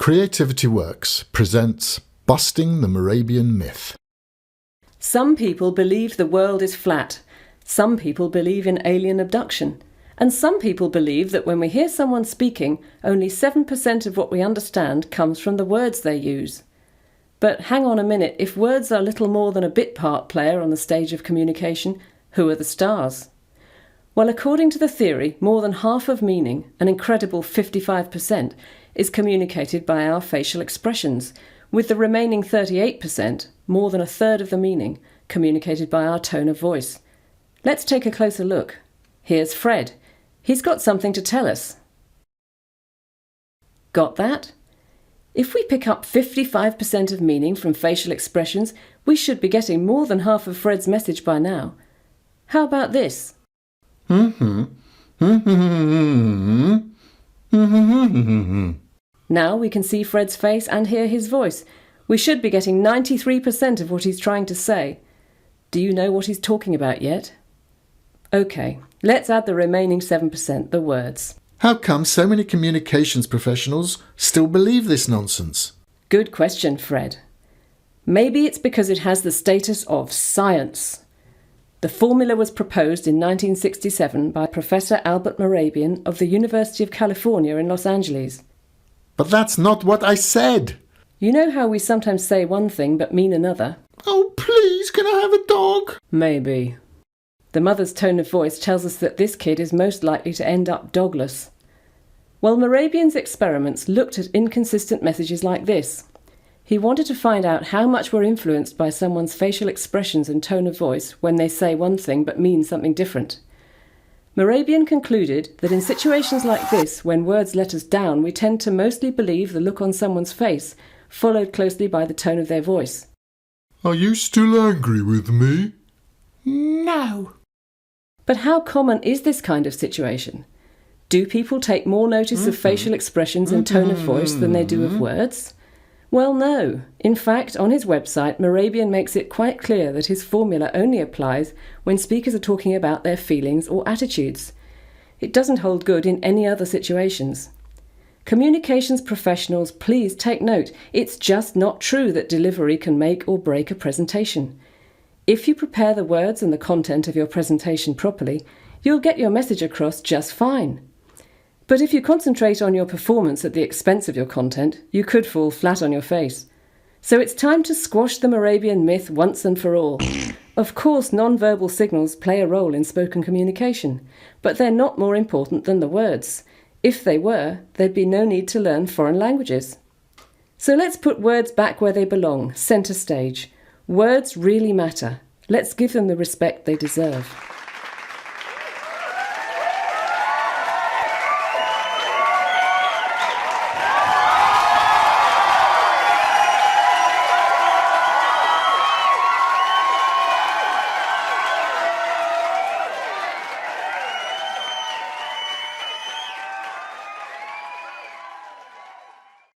Creativity Works presents Busting the Morabian Myth. Some people believe the world is flat. Some people believe in alien abduction. And some people believe that when we hear someone speaking, only 7% of what we understand comes from the words they use. But hang on a minute, if words are little more than a bit part player on the stage of communication, who are the stars? Well, according to the theory, more than half of meaning, an incredible 55%, is communicated by our facial expressions, with the remaining 38%, more than a third of the meaning, communicated by our tone of voice. Let's take a closer look. Here's Fred. He's got something to tell us. Got that? If we pick up 55% of meaning from facial expressions, we should be getting more than half of Fred's message by now. How about this? Now we can see Fred's face and hear his voice. We should be getting 93% of what he's trying to say. Do you know what he's talking about yet? OK, let's add the remaining 7%, the words. How come so many communications professionals still believe this nonsense? Good question, Fred. Maybe it's because it has the status of science. The formula was proposed in 1967 by Professor Albert Morabian of the University of California in Los Angeles. But that's not what I said. You know how we sometimes say one thing but mean another? Oh, please, can I have a dog? Maybe. The mother's tone of voice tells us that this kid is most likely to end up dogless. Well, Morabian's experiments looked at inconsistent messages like this. He wanted to find out how much we're influenced by someone's facial expressions and tone of voice when they say one thing but mean something different. Morabian concluded that in situations like this, when words let us down, we tend to mostly believe the look on someone's face, followed closely by the tone of their voice. Are you still angry with me? No. But how common is this kind of situation? Do people take more notice of facial expressions and tone of voice than they do of words? Well, no. In fact, on his website, Morabian makes it quite clear that his formula only applies when speakers are talking about their feelings or attitudes. It doesn't hold good in any other situations. Communications professionals, please take note. It's just not true that delivery can make or break a presentation. If you prepare the words and the content of your presentation properly, you'll get your message across just fine. But if you concentrate on your performance at the expense of your content, you could fall flat on your face. So it's time to squash the Morabian myth once and for all. Of course, non-verbal signals play a role in spoken communication, but they're not more important than the words. If they were, there'd be no need to learn foreign languages. So let's put words back where they belong, centre stage. Words really matter. Let's give them the respect they deserve.